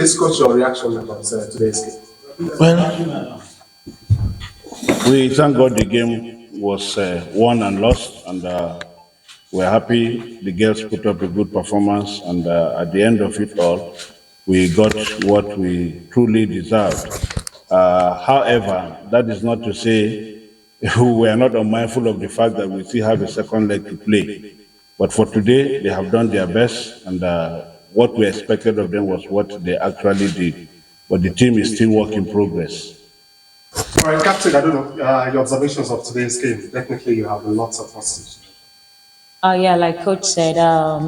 Please, coach, your reaction about today's game. Well, we thank God the game was won and lost, and we're happy the girls put up a good performance, and at the end of it all, we got what we truly deserved. However, that is not to say we are not unmindful of the fact that we still have a second leg to play. But for today, they have done their best, and what we expected of them was what they actually did. But the team is still work in progress. All right, Captain, I don't know your observations of today's game. Definitely, you have lots of positives. Yeah, like Coach said,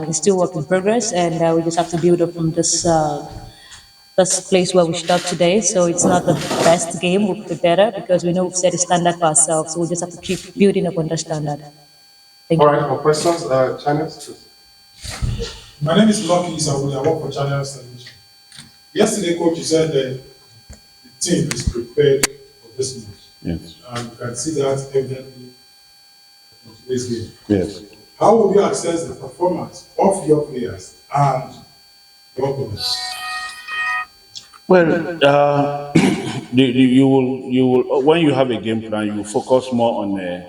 it's still work in progress, and we just have to build up from this place where we stopped today. So it's not the best game. We'll be better because we know we've set a standard for ourselves. So we just have to keep building up on the standard. Thank All you. right, for questions, Chinese? My name is Lucky Isawuli. I work for Channel Television. Yesterday, coach, you said that the team is prepared for this match. Yes. And you can see that evidently in today's game. Yes. How will you assess the performance of your players and your opponents? Well, you will when you have a game plan, you focus more on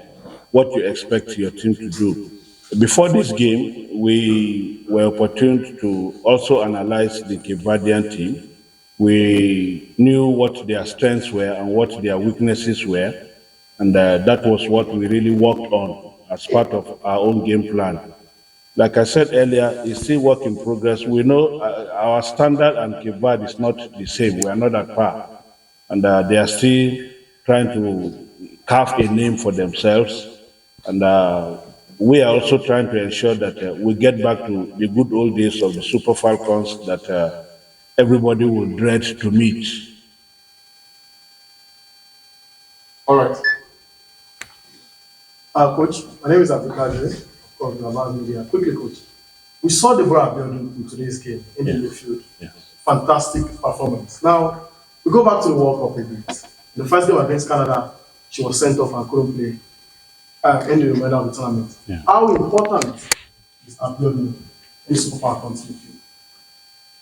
what you expect your team to do. Before this game, we were opportune to also analyze the Cape Verdean team. We knew what their strengths were and what their weaknesses were, and that was what we really worked on as part of our own game plan. Like I said earlier, it's still work in progress. We know our standard and Cape Verde is not the same. We are not at par. And they are still trying to carve a name for themselves. And we are also trying to ensure that we get back to the good old days of the Super Falcons that everybody will dread to meet. All right. Coach, my name is Abdul from Global Media. Quickly, coach. We saw Deborah building in today's game in the midfield. Yes. Fantastic performance. Now, we go back to the World Cup a bit. The first game against Canada, she was sent off and couldn't play in the remainder of the tournament. Yeah. How important is Abiodun in Super Falcons midfield?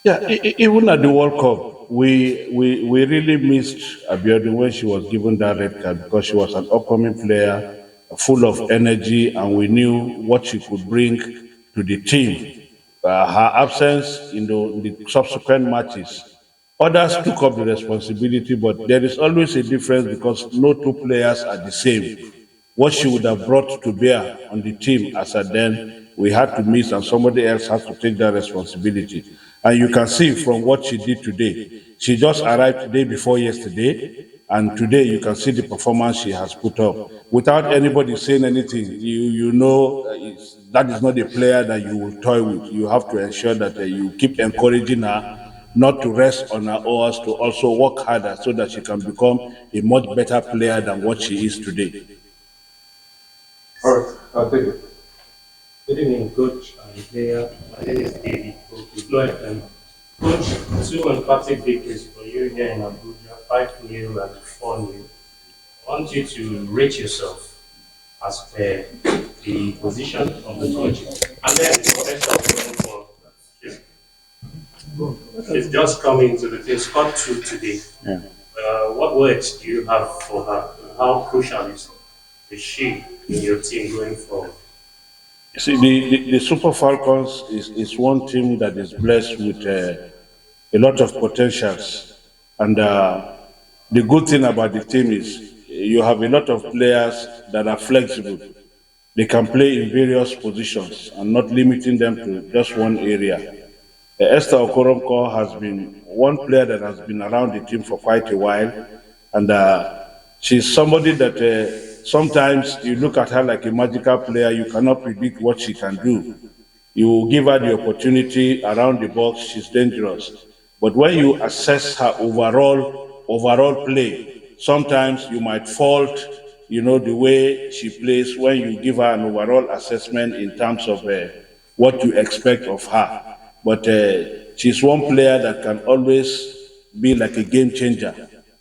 Yeah, even at the World Cup, we really missed Abiodun when she was given that red card because she was an upcoming player, full of energy, and we knew what she could bring to the team. Her absence in the subsequent matches, others took up the responsibility, but there is always a difference because no two players are the same. What she would have brought to bear on the team as a then, we had to miss, and somebody else has to take that responsibility. And you can see from what she did today. She just arrived the day before yesterday, and today you can see the performance she has put up. Without anybody saying anything, you know that is not a player that you will toy with. You have to ensure that you keep encouraging her not to rest on her oars, to also work harder so that she can become a much better player than what she is today. All right, I'll take it. Good evening, Coach and player. My name is David Floyd. Coach, two emphatic victories for you here in Abuja, 5-0 and 4-0. I want you to rate yourself as per the position of the coach and then the potential going forward. She's just coming to the team, scored 2 today. Yeah. What words do you have for her? How crucial is she in your team going forward? See, the Super Falcons is one team that is blessed with a lot of potentials. And the good thing about the team is you have a lot of players that are flexible. They can play in various positions and not limiting them to just one area. Esther Okoromko has been one player that has been around the team for quite a while. And she's somebody that sometimes you look at her like a magical player, you cannot predict what she can do. You give her the opportunity around the box, she's dangerous. But when you assess her overall play, sometimes you might fault, the way she plays when you give her an overall assessment in terms of what you expect of her. But she's one player that can always be like a game changer.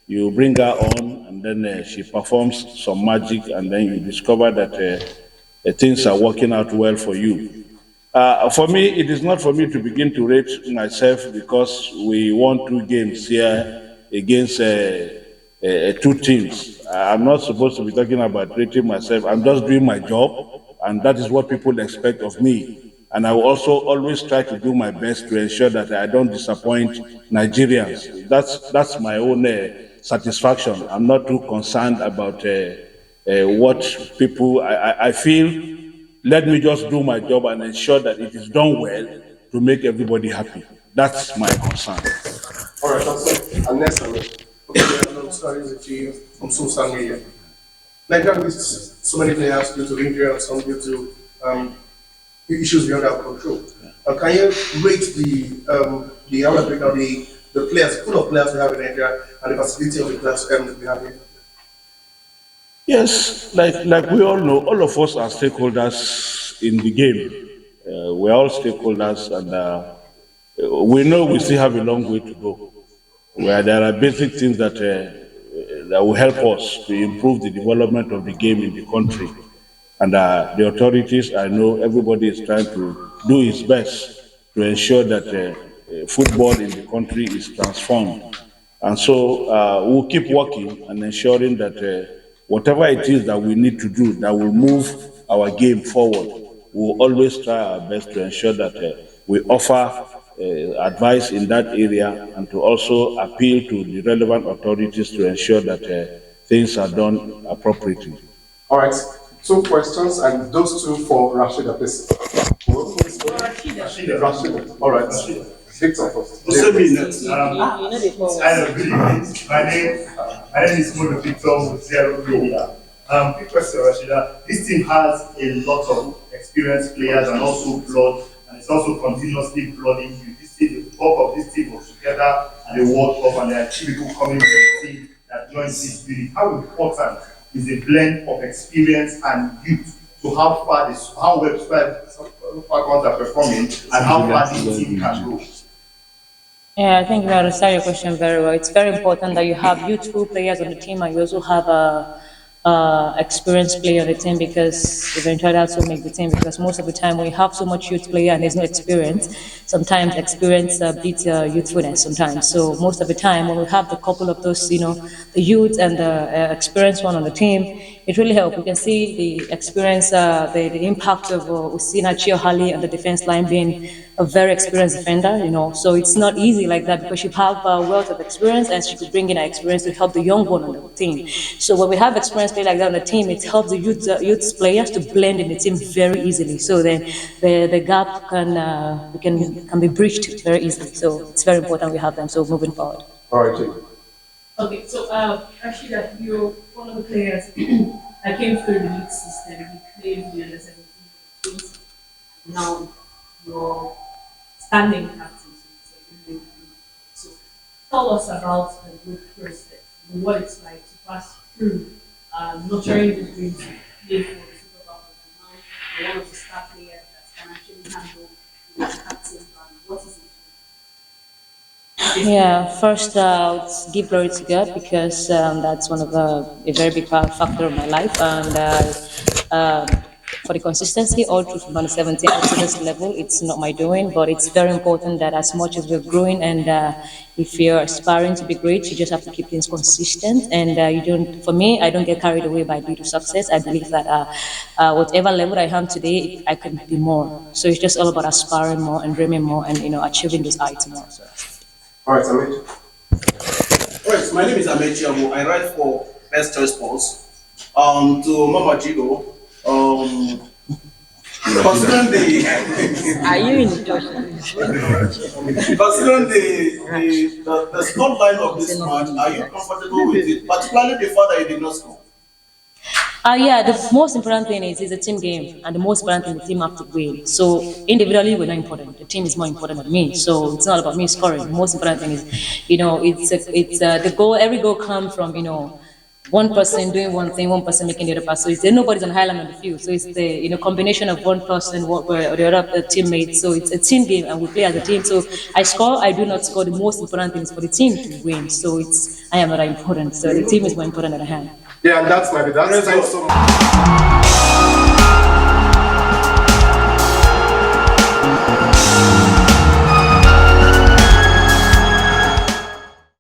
You bring her on, and then she performs some magic, and then you discover that things are working out well for you. For me, it is not for me to begin to rate myself because we won 2 games here against two teams. I'm not supposed to be talking about rating myself. I'm just doing my job, and that is what people expect of me. And I will also always try to do my best to ensure that I don't disappoint Nigerians. That's my own satisfaction. I'm not too concerned about what people. I feel let me just do my job and ensure that it is done well to make everybody happy. That's my concern. All right, that's it. And next, okay, I'm sorry to you from social media. Nigeria missed so many players due to injury and some due to issues beyond our control. Can you rate the players, pool of players we have in Nigeria, and the facility of the players we have here? Yes, like we all know, all of us are stakeholders in the game. We're all stakeholders, and we know we still have a long way to go. Where there are basic things that will help us to improve the development of the game in the country. And the authorities, I know everybody is trying to do its best to ensure that football in the country is transformed. And so we'll keep working and ensuring that whatever it is that we need to do that will move our game forward, we'll always try our best to ensure that we offer advice in that area and to also appeal to the relevant authorities to ensure that things are done appropriately. All right, 2 questions, and those two for Rashida, please. Rashida. All right. Victor first. Also me next. I agree. My name is Mono Victor with Zero Media. Quick question, Rashida. This team has a lot of experienced players and also blood, and it's also continuously blooding you. This team, the bulk of this team was together at the World Cup, and there are 2 people coming to the team that joins this unit. How important is a blend of experience and youth to how well Falcons are performing and how far this team can go? Yeah, I think you understand your question very well. It's very important that you have youthful players on the team and you also have a experienced player on the team because eventually that's what makes the team. Because most of the time when you have so much youth player and there's no experience, sometimes experience beats youthfulness sometimes. So most of the time when we have the couple of those, the youth and the experienced one on the team, it really helps. We can see the experience, the impact of Usina Chiohali on the defense line being a very experienced defender, So it's not easy like that because you have a wealth of experience and she could bring in her experience to help the young one on the team. So when we have experienced players like that on the team, it helps the youth players to blend in the team very easily. So then the gap can be breached very easily. So it's very important we have them. So moving forward. All right, Jake. Okay, so Rashida, you're one of the players that came through the league system. You played the under 17 teams. Now you're standing captain. So tell us about the group process and what it's like to pass through nurturing the dream to play for the Super Falcons. Now you're one of the star players that can actually handle the captain. What is it? Yeah, first I would give glory to God because that's one of a very big factor of my life, and for the consistency all through from under 17 up to this level, it's not my doing, but it's very important that as much as we're growing and if you're aspiring to be great, you just have to keep things consistent, and you don't. For me, I don't get carried away by little success. I believe that whatever level I am today, I can be more. So it's just all about aspiring more and dreaming more, and achieving those heights more. So. All right, Ahmed. All right, my name is Ahmed Chiamu. I write for Best Choice Sports. To Mama Jigo, considering the Are you in the church? considering the score line of this match, are you comfortable with it? Particularly the fact that you did not score. Yeah, the most important thing is it's a team game, and the most important thing the team have to win. So individually, we're not important. The team is more important than me. So it's not about me scoring. The most important thing is, it's the goal. Every goal comes from one person doing one thing, one person making the other pass. So nobody's on highland on the field. So it's the combination of one person or the other teammates. So it's a team game, and we play as a team. So I score, I do not score. The most important thing is for the team to win. So I am not important. So the team is more important than I am. Yeah, and that's my bit. Thanks so much.